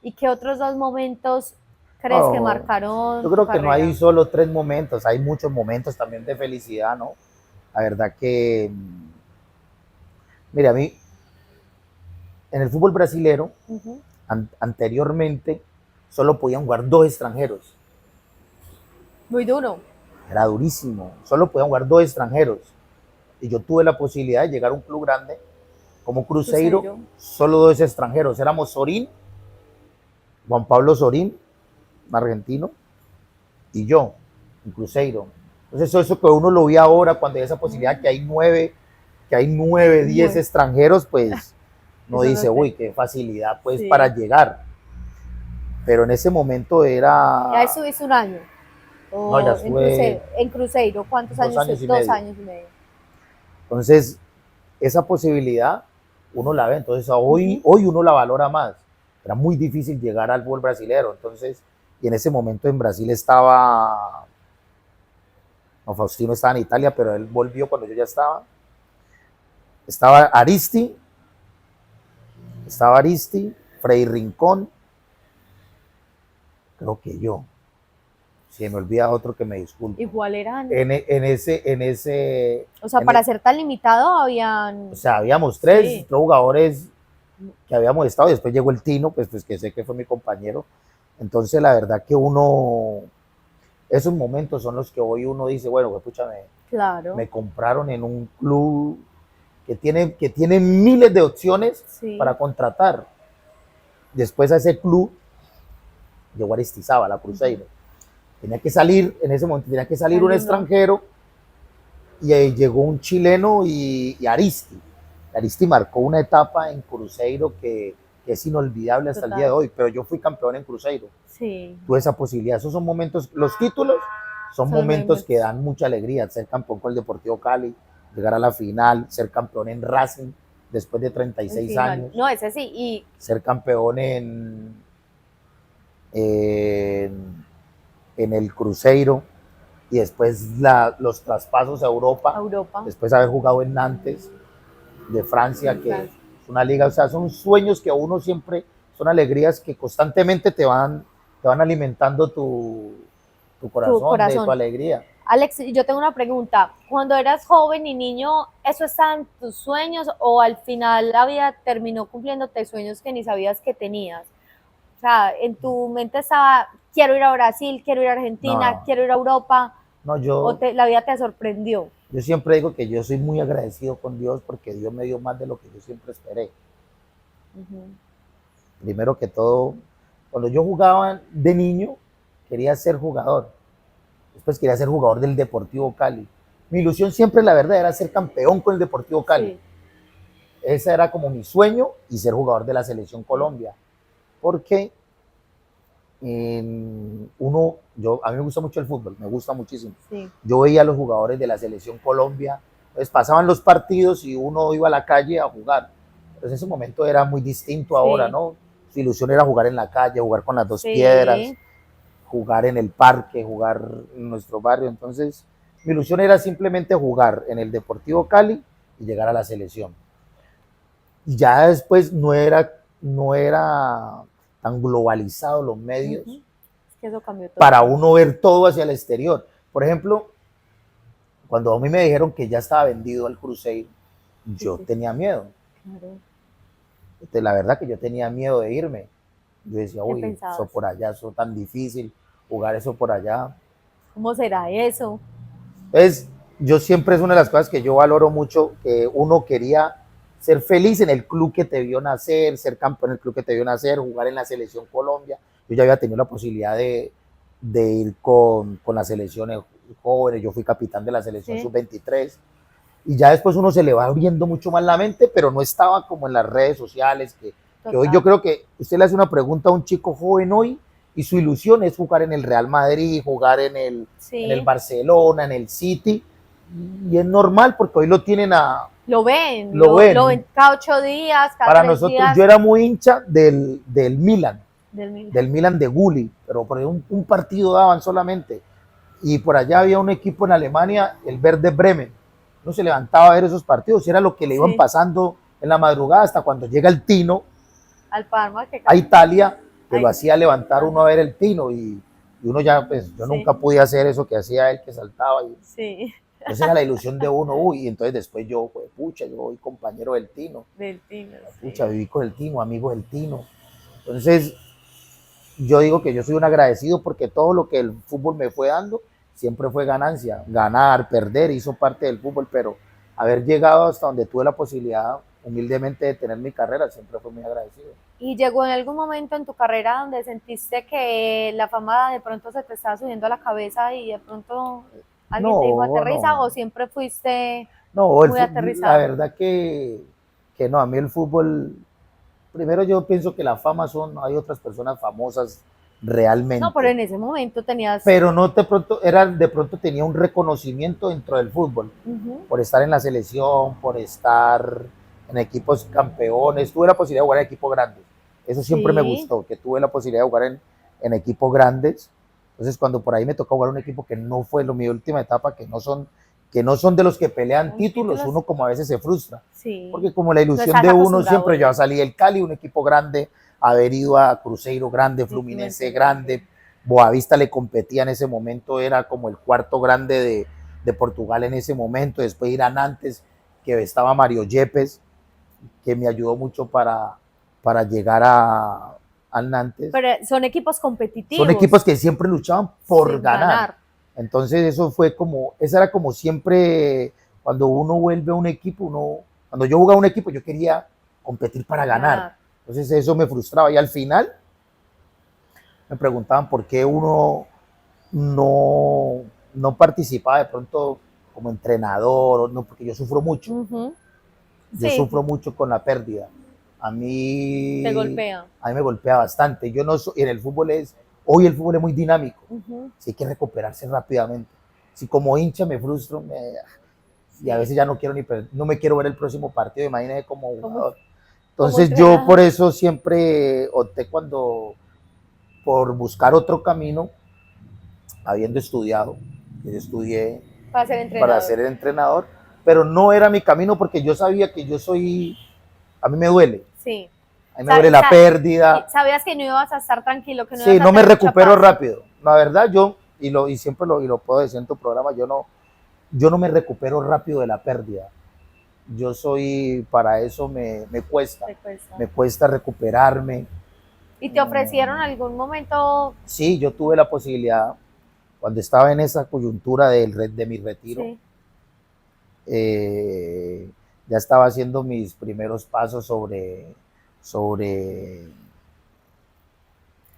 ¿Y qué otros 2 momentos crees que marcaron? Yo creo que no hay solo 3 momentos, hay muchos momentos también de felicidad, ¿no? La verdad que, mira, a mí, en el fútbol brasilero, anteriormente, solo podían jugar 2 extranjeros. Muy duro. Era durísimo, solo podían jugar 2 extranjeros. Y yo tuve la posibilidad de llegar a un club grande como Cruzeiro. Solo 2 extranjeros. Éramos Sorín, Juan Pablo Sorín, argentino, y yo, en Cruzeiro. Entonces eso que uno lo ve ahora, cuando hay esa posibilidad que hay 9, 10 extranjeros, pues no dice, uy, qué facilidad pues para llegar. Pero en ese momento era... ¿Ya estuviste un año? No, ya estuve... En Cruzeiro, ¿cuántos años? 2 años y medio. Entonces, esa posibilidad uno la ve, entonces hoy uno la valora más. Era muy difícil llegar al fútbol brasilero, entonces, y en ese momento en Brasil estaba, no, Faustino estaba en Italia, pero él volvió cuando yo ya estaba Aristi, Freddy Rincón, creo que yo, si me olvida otro que me disculpe. Igual eran. En ese. O sea, para ser tan limitado habían. O sea, habíamos 3 jugadores que habíamos estado, y después llegó el Tino, pues que sé que fue mi compañero. Entonces, la verdad que esos momentos son los que hoy uno dice, bueno, pues pucha, me compraron en un club que tiene miles de opciones para contratar. Después a ese club llegó Aristizábal, la Cruzeiro. Tenía que salir, en ese momento tenía que salir un extranjero, y ahí llegó un chileno y Aristi. Aristi marcó una etapa en Cruzeiro que es inolvidable hasta el día de hoy, pero yo fui campeón en Cruzeiro. Tuve esa posibilidad. Esos son momentos, los títulos son momentos que dan mucha alegría. Ser campeón con el Deportivo Cali, llegar a la final, ser campeón en Racing después de 36 años. No, ese sí. Y ser campeón en el Cruzeiro, y después los traspasos a Europa. Después haber jugado en Nantes de Francia, que es una liga, o sea, son sueños que a uno siempre, son alegrías que constantemente te van alimentando tu corazón, de tu alegría. Alex, yo tengo una pregunta. Cuando eras joven y niño, ¿eso estaba en tus sueños o al final la vida terminó cumpliéndote sueños que ni sabías que tenías? O sea, en tu mente estaba, quiero ir a Brasil, quiero ir a Argentina, quiero ir a Europa. No, la vida te sorprendió. Yo siempre digo que yo soy muy agradecido con Dios porque Dios me dio más de lo que yo siempre esperé. Primero que todo, Cuando yo jugaba de niño, quería ser jugador. Después quería ser jugador del Deportivo Cali. Mi ilusión siempre, la verdad, era ser campeón con el Deportivo Cali. Sí. Ese era como mi sueño y ser jugador de la Selección Colombia. Porque a mí me gusta mucho el fútbol, me gusta muchísimo. Sí. Yo veía a los jugadores de la Selección Colombia, pues pasaban los partidos y uno iba a la calle a jugar. Entonces ese momento era muy distinto ahora, ¿no? Su ilusión era jugar en la calle, jugar con las dos piedras, jugar en el parque, jugar en nuestro barrio. Entonces mi ilusión era simplemente jugar en el Deportivo Cali y llegar a la selección. Y ya después no era tan globalizado los medios. Es que eso cambió todo. Para uno ver todo hacia el exterior. Por ejemplo, cuando a mí me dijeron que ya estaba vendido al Cruzeiro, yo tenía miedo. Claro. La verdad que yo tenía miedo de irme. Yo decía, uy, eso por allá, eso tan difícil, jugar eso por allá. ¿Cómo será eso? Yo siempre es una de las cosas que yo valoro mucho, que uno quería ser feliz en el club que te vio nacer, ser campeón en el club que te vio nacer, jugar en la selección Colombia. Yo ya había tenido la posibilidad de ir con las selecciones jóvenes, yo fui capitán de la selección sub-23, y ya después uno se le va abriendo mucho más la mente, pero no estaba como en las redes sociales, que hoy yo creo que usted le hace una pregunta a un chico joven hoy, y su ilusión es jugar en el Real Madrid, jugar en el Barcelona, en el City, y es normal porque hoy lo tienen Lo ven cada 8 días, cada Para 3 nosotros, días. yo era muy hincha del Milan, del Milan de Gulli, pero por un partido daban solamente. Y por allá había un equipo en Alemania, el Werder Bremen. No se levantaba a ver esos partidos, y era lo que le iban pasando en la madrugada hasta cuando llega el Tino al Parma, a Italia, que lo hacía levantar uno a ver el Tino, y uno ya, pues yo nunca pude hacer eso que hacía él, que saltaba. Esa era la ilusión de uno, y entonces después yo, pues, pucha, yo soy compañero del Tino. Pucha, viví con el Tino, amigo del Tino. Entonces, yo digo que yo soy un agradecido porque todo lo que el fútbol me fue dando siempre fue ganancia. Ganar, perder, hizo parte del fútbol, pero haber llegado hasta donde tuve la posibilidad, humildemente, de tener mi carrera, siempre fue muy agradecido. ¿Y llegó en algún momento en tu carrera donde sentiste que la fama de pronto se te estaba subiendo a la cabeza y de pronto alguien te dijo aterriza, o siempre fuiste muy aterrizado? La verdad que no, a mí el fútbol, primero yo pienso que la fama hay otras personas famosas realmente. No, pero en ese momento tenías... Pero no de pronto tenía un reconocimiento dentro del fútbol, por estar en la selección, por estar en equipos campeones. Tuve la posibilidad de jugar en equipos grandes. Eso siempre me gustó, que tuve la posibilidad de jugar en equipos grandes. Entonces, cuando por ahí me tocó jugar un equipo que no fue mi última etapa, que no son de los que pelean títulos, uno como a veces se frustra. Porque como la ilusión de uno siempre, yo salí del Cali, un equipo grande, haber ido a Cruzeiro grande, Fluminense grande, Boavista le competía en ese momento, era como el cuarto grande de Portugal en ese momento. Después ir a Nantes, que estaba Mario Yepes, que me ayudó mucho para llegar al Nantes. Pero son equipos competitivos. Son equipos que siempre luchaban por ganar. Entonces esa era como siempre, cuando uno vuelve a un equipo, cuando yo jugaba a un equipo, yo quería competir para ganar. Entonces eso me frustraba, y al final me preguntaban por qué uno no participaba de pronto como entrenador, no, porque yo sufro mucho. Yo sufro mucho con la pérdida. A mí me golpea bastante. Yo no soy, hoy el fútbol es muy dinámico. Sí, hay que recuperarse rápidamente. Si como hincha me frustro, y a veces ya no me quiero ver el próximo partido, imagínate como jugador. Entonces yo por eso siempre opté por buscar otro camino, habiendo estudiado. Yo estudié para ser entrenador, pero no era mi camino porque yo sabía que a mí me duele. Sí. A mí me duele la pérdida. Sabías que no ibas a estar tranquilo, que no ibas a no me recupero rápido. La verdad, y siempre lo puedo decir en tu programa, yo no me recupero rápido de la pérdida. Para eso me cuesta recuperarme. ¿Y te ofrecieron algún momento? Sí, yo tuve la posibilidad, cuando estaba en esa coyuntura de mi retiro, ya estaba haciendo mis primeros pasos sobre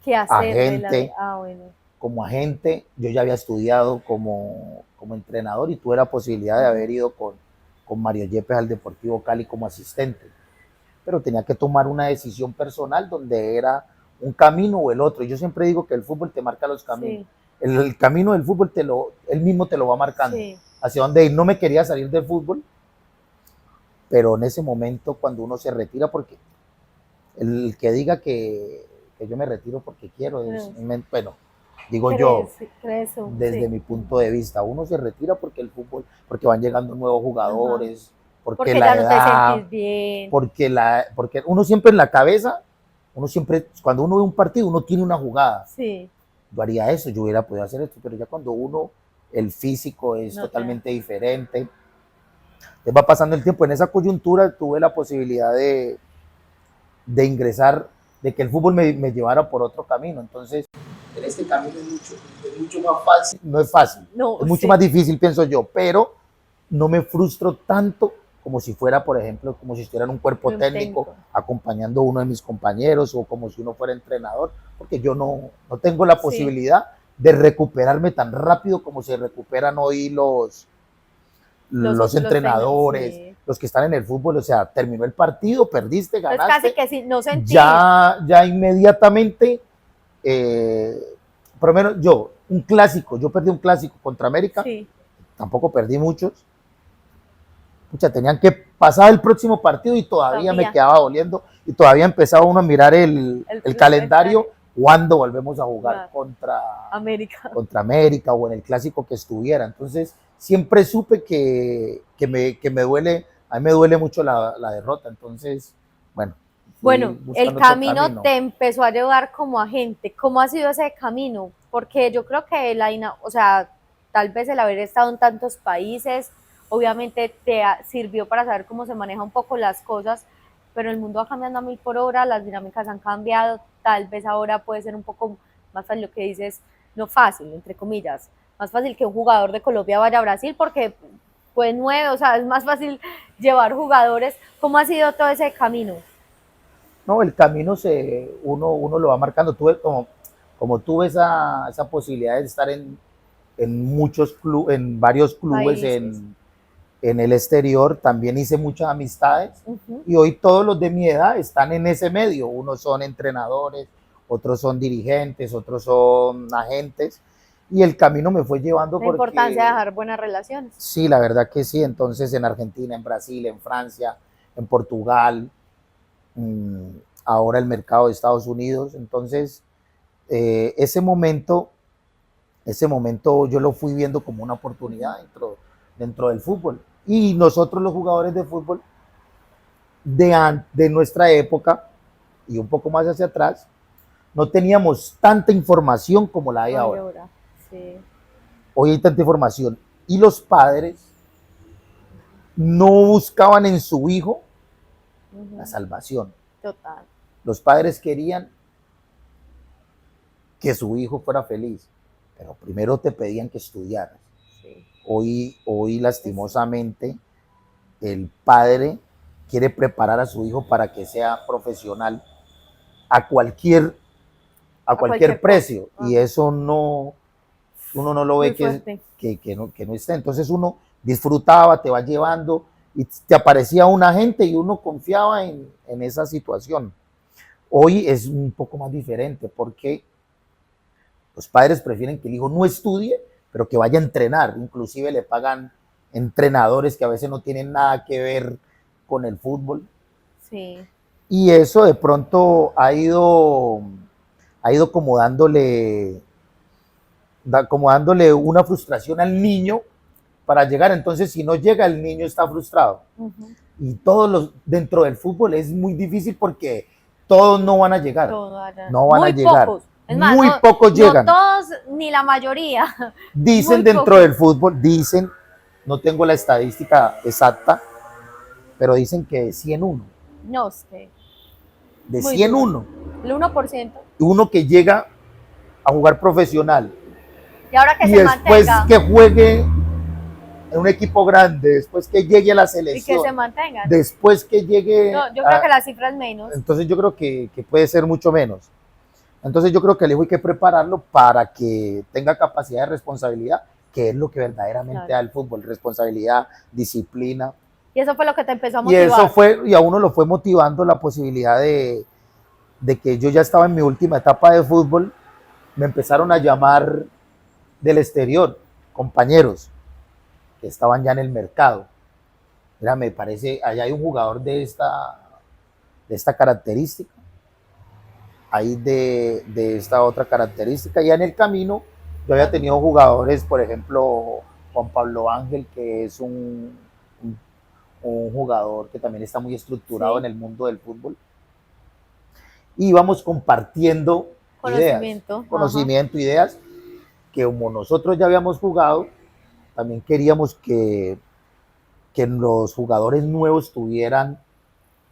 ¿Qué hacer de la agente, bueno. como agente, yo ya había estudiado como entrenador y tuve la posibilidad de haber ido con Mario Yepes al Deportivo Cali como asistente. Pero tenía que tomar una decisión personal donde era un camino o el otro. Yo siempre digo que el fútbol te marca los caminos. Sí. El camino del fútbol él mismo te lo va marcando. Sí. Hacia dónde ir. No me quería salir del fútbol, pero en ese momento cuando uno se retira, porque el que diga que yo me retiro porque quiero, bueno, digo yo, desde mi punto de vista, uno se retira porque el fútbol, porque van llegando nuevos jugadores, porque la ya no edad, te sentís bien. Porque uno siempre en la cabeza, cuando uno ve un partido, uno tiene una jugada. Sí. Yo haría eso, yo hubiera podido hacer esto, pero ya cuando el físico es totalmente diferente, te va pasando el tiempo. En esa coyuntura tuve la posibilidad de ingresar, de que el fútbol me llevara por otro camino. Entonces, en este camino es mucho más fácil. No es fácil, es mucho más difícil, pienso yo, pero no me frustro tanto como si fuera, por ejemplo, como si estuviera en un cuerpo técnico acompañando a uno de mis compañeros o como si uno fuera entrenador, porque yo no tengo la posibilidad de recuperarme tan rápido como se recuperan hoy los entrenadores, los que están en el fútbol. O sea, terminó el partido, perdiste, ganaste. Casi que sí, no sentí. Ya inmediatamente, por lo menos yo perdí un clásico contra América, tampoco perdí muchos. Pucha, tenían que pasar el próximo partido y todavía me quedaba doliendo y todavía empezaba uno a mirar el calendario cuando volvemos a jugar contra América o en el clásico que estuviera. Entonces, siempre supe que me duele, a mí me duele mucho la derrota. Entonces, bueno, el camino te empezó a llevar como agente. ¿Cómo ha sido ese camino? Porque yo creo que o sea, tal vez el haber estado en tantos países, obviamente te sirvió para saber cómo se manejan un poco las cosas, pero el mundo va cambiando a 1000 por hora, las dinámicas han cambiado, tal vez ahora puede ser un poco más fácil lo que dices, no fácil, entre comillas, más fácil que un jugador de Colombia vaya a Brasil porque pues nuevo, o sea, es más fácil llevar jugadores. ¿Cómo ha sido todo ese camino? No, el camino uno lo va marcando. Tuve como tuve esa posibilidad de estar en muchos clubes, en varios clubes en el exterior, también hice muchas amistades y hoy todos los de mi edad están en ese medio. Unos son entrenadores, otros son dirigentes, otros son agentes y el camino me fue llevando. La importancia de dejar buenas relaciones. Sí, la verdad que sí. Entonces en Argentina, en Brasil, en Francia, en Portugal, ahora el mercado de Estados Unidos. Entonces ese momento yo lo fui viendo como una oportunidad dentro del fútbol. Y nosotros los jugadores de fútbol de nuestra época y un poco más hacia atrás, no teníamos tanta información como la hay ahora. Sí. Hoy hay tanta información y los padres no buscaban en su hijo la salvación. Total. Los padres querían que su hijo fuera feliz, pero primero te pedían que estudiaras. Sí. Hoy lastimosamente el padre quiere preparar a su hijo para que sea profesional a cualquier precio. Y eso uno no lo ve que no está. Entonces uno disfrutaba, te va llevando y te aparecía un agente y uno confiaba en esa situación. Hoy es un poco más diferente porque los padres prefieren que el hijo no estudie, pero que vaya a entrenar. Inclusive le pagan entrenadores que a veces no tienen nada que ver con el fútbol. Sí. Y eso de pronto ha ido como dándole una frustración al niño para llegar. Entonces, si no llega, el niño está frustrado. Y dentro del fútbol es muy difícil porque todos no van a llegar. No van a llegar. Pocos. Es más, muy pocos llegan. No todos, ni la mayoría. Dicen dentro del fútbol, no tengo la estadística exacta, pero dicen que de 100 uno. No sé. De 100 uno. El 1%. Uno que llega a jugar profesional. Y ahora que y se después mantenga. Que juegue en un equipo grande, después que llegue a la selección. Y que se mantenga. Después que llegue. No, yo creo que la cifra es menos. Entonces yo creo que puede ser mucho menos. Entonces yo creo que el hijo hay que prepararlo para que tenga capacidad de responsabilidad, que es lo que verdaderamente Claro. da el fútbol, responsabilidad, disciplina. Y eso fue lo que te empezó a Y eso motivar. fue, y a uno lo fue motivando la posibilidad de que yo ya estaba en mi última etapa de fútbol, me empezaron a llamar del exterior, compañeros que estaban ya en el mercado. Mira, me parece, allá hay un jugador de esta característica, hay de esta otra característica. Ya en el camino yo había tenido jugadores, por ejemplo, Juan Pablo Ángel, que es un jugador que también está muy estructurado Sí. en el mundo del fútbol. Y íbamos compartiendo ideas, Conocimiento. Ajá. conocimiento, ideas, que como nosotros ya habíamos jugado, también queríamos que los jugadores nuevos tuvieran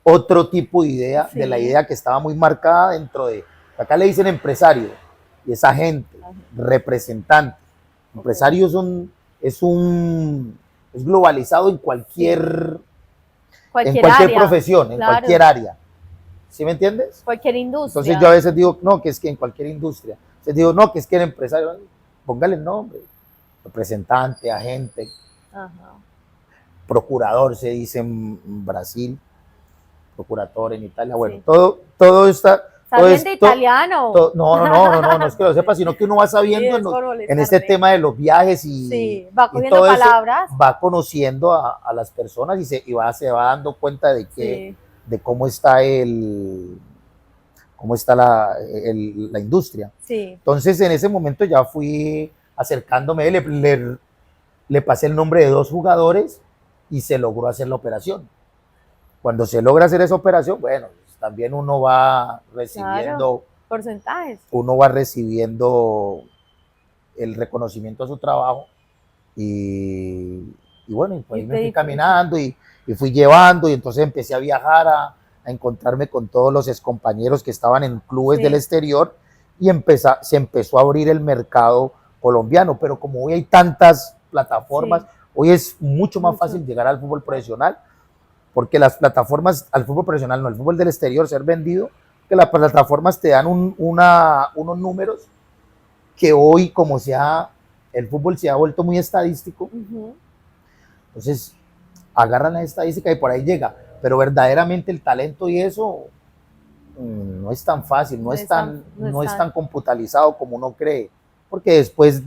otro tipo de idea, de la Sí. idea que estaba muy marcada dentro de, acá le dicen empresario, y es agente, representante. Okay. Empresario es globalizado Sí. en Cualquier cualquier área. profesión, en cualquier Claro. área. ¿Sí me entiendes? Cualquier Entonces yo industria. a veces digo, no, que es que en cualquier industria. Entonces digo, no, que es que el empresario, póngale el nombre, representante, agente, Ajá. procurador, se dice en Brasil, procurador en Italia, bueno, Sí. todo está, ¿Estás todo bien de esto, italiano? no es que lo sepa, sino que uno va Sí, sabiendo es por en este molestarte. tema de los viajes Sí, va y cogiendo todo eso, palabras. va conociendo a las personas se va dando cuenta Sí, de cómo está cómo está la industria. sí. Entonces en ese momento ya fui acercándome, le pasé el nombre de dos jugadores y se logró hacer la operación. Cuando se logra hacer esa operación, bueno, pues también Claro. Porcentajes. uno va recibiendo el reconocimiento a su trabajo y, y bueno, y pues Y ahí te me fui disfrutas. caminando y fui llevando y entonces empecé a viajar a encontrarme con todos los excompañeros que estaban en clubes del Sí, exterior y se empezó a abrir el mercado colombiano, pero como hoy hay tantas plataformas, sí. hoy es mucho más Mucho. fácil llegar al fútbol Claro. profesional porque las plataformas, al fútbol profesional, no, al fútbol del exterior, ser vendido, que las plataformas te dan unos números que hoy, el fútbol se ha vuelto muy estadístico, Ujú. entonces agarran la estadística y por ahí llega, pero verdaderamente el talento y eso no es tan fácil, No es tan, no es no es tan tan. computalizado como uno cree, porque después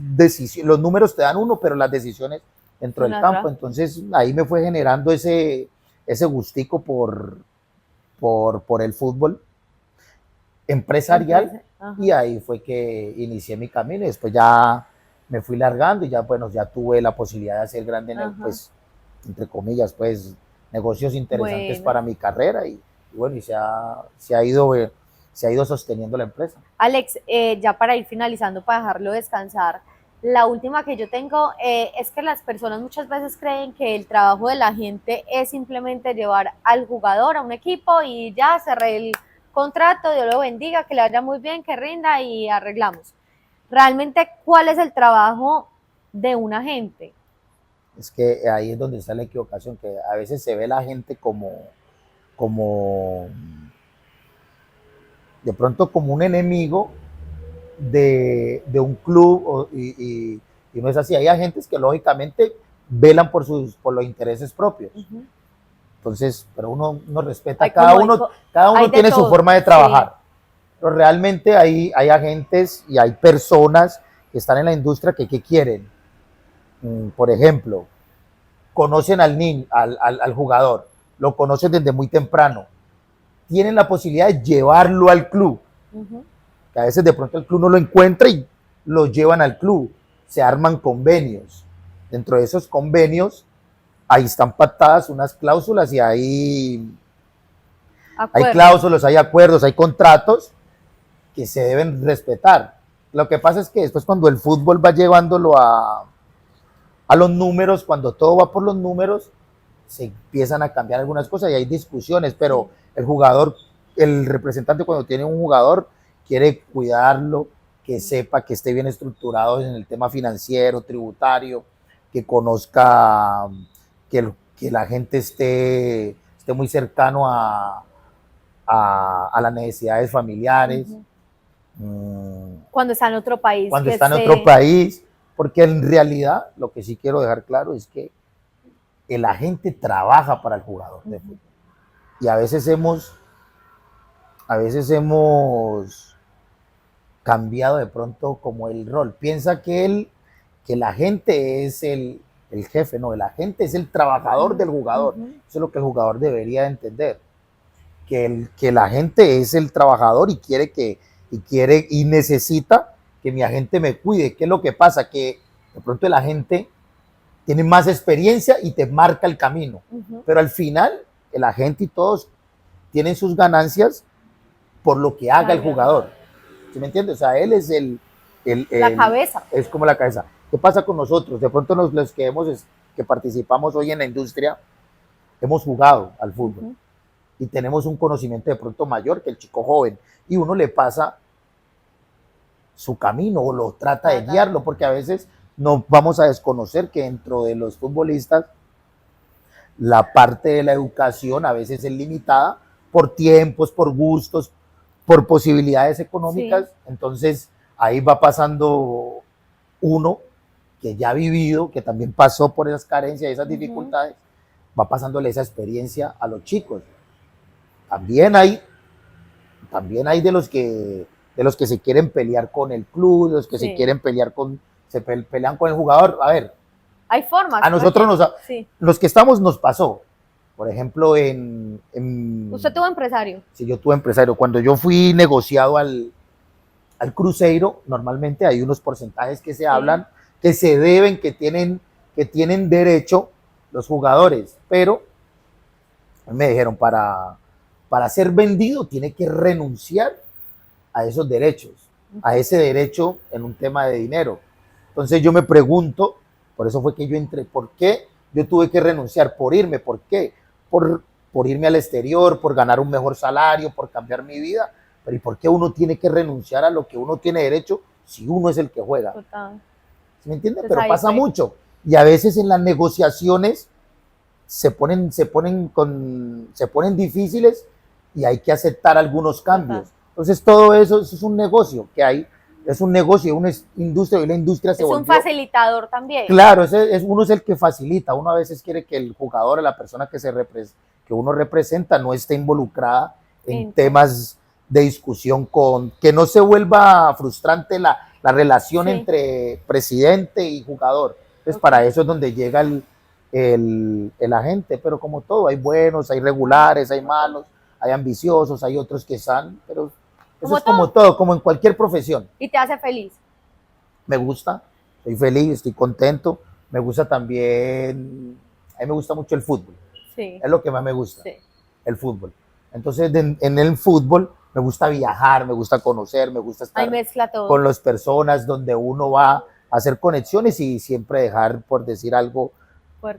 los números te dan uno, pero las decisiones dentro Son del campo, atrás. entonces ahí me fue generando ese gustico por el fútbol empresarial Empresa. Ajá. y ahí fue que inicié mi camino y después ya me fui largando y ya, bueno, ya tuve la posibilidad de hacer Ajá. pues, entre comillas, pues, negocios interesantes Bueno. para mi carrera y bueno, y se ha ido sosteniendo la empresa. Alex, ya para ir finalizando, para dejarlo descansar, la última que yo tengo es que las personas muchas veces creen que el trabajo de la gente es simplemente llevar al jugador a un equipo y ya cerré el contrato, Dios lo bendiga, que le vaya muy bien, que rinda y arreglamos. Realmente, ¿cuál es el trabajo de un agente? Es que ahí es donde está la equivocación, que a veces se ve la gente como de pronto como un enemigo de un club y no es así. Hay agentes que lógicamente velan por los intereses propios. Ujú. Entonces, pero uno respeta, Hay como, cada hay uno de tiene su todo, forma de sí. trabajar. Pero realmente hay agentes y hay personas que están en la industria que ¿qué quieren? Por ejemplo, conocen al niño, al jugador, lo conocen desde muy temprano, tienen la posibilidad de llevarlo al club, Ujú. que a veces de pronto el club no lo encuentra y lo llevan al club, se arman convenios. Dentro de esos convenios, ahí están pactadas unas cláusulas y hay Acuerdos. cláusulas, hay acuerdos, hay contratos que se deben respetar. Lo que pasa es que después cuando el fútbol va llevándolo a los números, cuando todo va por los números, se empiezan a cambiar algunas cosas y hay discusiones, pero Sí. el jugador, el representante cuando tiene un jugador, quiere cuidarlo, que sepa que esté bien estructurado en el tema financiero, tributario, que conozca, que la gente esté muy cercano a las necesidades familiares. Ujú. Cuando está en otro país. Cuando está en otro país, porque en realidad lo que sí quiero dejar claro es que el agente trabaja para el jugador de fútbol. Y a veces hemos cambiado de pronto como el rol. Piensa que el agente es el jefe, no, el agente es el trabajador del jugador. Eso es lo que el jugador debería entender. Que el agente es el trabajador y quiere y necesita que mi agente me cuide. ¿Qué es lo que pasa? Que de pronto el agente tiene más experiencia y te marca el camino. Pero al final, el agente y todos tienen sus ganancias por lo que haga el jugador. ¿Sí me entiendes? O sea, él es la cabeza. Es como la cabeza. ¿Qué pasa con nosotros? De pronto los que participamos hoy en la industria, hemos jugado al fútbol y tenemos un conocimiento de pronto mayor que el chico joven y uno le pasa su camino o lo trata de guiarlo, porque a veces no vamos a desconocer que dentro de los futbolistas la parte de la educación a veces es limitada por tiempos, por gustos, por posibilidades económicas. Sí. Entonces ahí va pasando uno que ya ha vivido, que también pasó por esas carencias, esas dificultades, va pasándole esa experiencia a los chicos. También hay de los que se quieren pelear con el club, de los que se quieren pelear se pelean con el jugador. A ver, hay formas. A nosotros los que estamos nos pasó. Por ejemplo, ¿Usted tuvo empresario? Sí, yo tuve empresario. Cuando yo fui negociado al Cruzeiro, normalmente hay unos porcentajes que se hablan, que se deben, que tienen derecho los jugadores, pero me dijeron, para ser vendido tiene que renunciar a esos derechos, a ese derecho en un tema de dinero. Entonces yo me pregunto, por eso fue que yo entré, ¿por qué yo tuve que renunciar? Por irme, ¿por qué? Por irme al exterior, por ganar un mejor salario, por cambiar mi vida. Pero ¿y por qué uno tiene que renunciar a lo que uno tiene derecho si uno es el que juega? Total. ¿Sí me entiendes? Pero pasa mucho. Y a veces en las negociaciones se ponen difíciles y hay que aceptar algunos cambios. Entonces todo eso es un negocio que hay. Es un negocio, una industria, y la industria se volvió... Es un facilitador también. Claro, uno es el que facilita. Uno a veces quiere que el jugador, la persona que uno representa, no esté involucrada en temas de discusión, que no se vuelva frustrante la relación entre presidente y jugador. Entonces para eso es donde llega el agente, pero como todo, hay buenos, hay regulares, hay malos, hay ambiciosos, hay otros que están, pero... Eso es como todo, como en cualquier profesión. ¿Y te hace feliz? Me gusta, estoy feliz, estoy contento. Me gusta también, a mí me gusta mucho el fútbol. Sí. Es lo que más me gusta, el fútbol. Entonces, en el fútbol me gusta viajar, me gusta conocer, me gusta estar con las personas donde uno va a hacer conexiones y siempre dejar, por decir algo,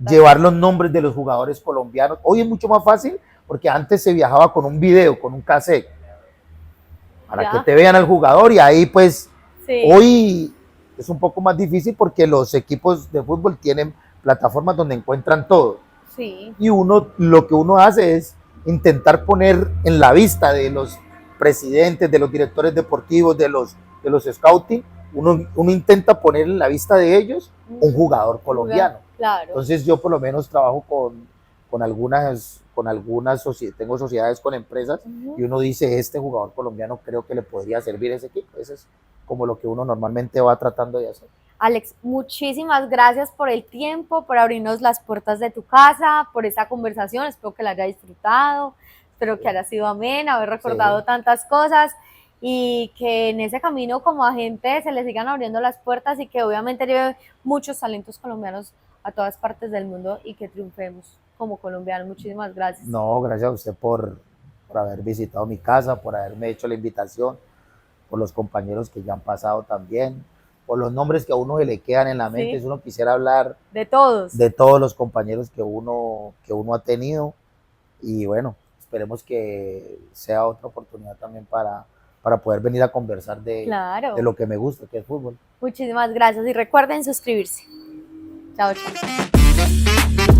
llevar los nombres de los jugadores colombianos. Hoy es mucho más fácil porque antes se viajaba con un video, con un cassette, para que te vean al jugador, y ahí pues hoy es un poco más difícil porque los equipos de fútbol tienen plataformas donde encuentran todo. Sí. Y lo que uno hace es intentar poner en la vista de los presidentes, de los directores deportivos, de los scouting, uno intenta poner en la vista de ellos un jugador colombiano. Claro. Entonces yo por lo menos trabajo con algunas sociedades, tengo sociedades con empresas, y uno dice, este jugador colombiano creo que le podría servir a ese equipo. Eso es como lo que uno normalmente va tratando de hacer. Alex, muchísimas gracias por el tiempo, por abrirnos las puertas de tu casa, por esta conversación. Espero que la haya disfrutado, espero que haya sido amena, haber recordado tantas cosas, y que en ese camino como agente se le sigan abriendo las puertas y que obviamente lleve muchos talentos colombianos a todas partes del mundo y que triunfemos como colombianos. Muchísimas gracias. No, gracias a usted por haber visitado mi casa, por haberme hecho la invitación, por los compañeros que ya han pasado también, por los nombres que a uno se le quedan en la mente. Si uno quisiera hablar de todos los compañeros que uno ha tenido, y bueno, esperemos que sea otra oportunidad también para poder venir a conversar de lo que me gusta, que es fútbol. Muchísimas gracias y recuerden suscribirse. Chao, chao.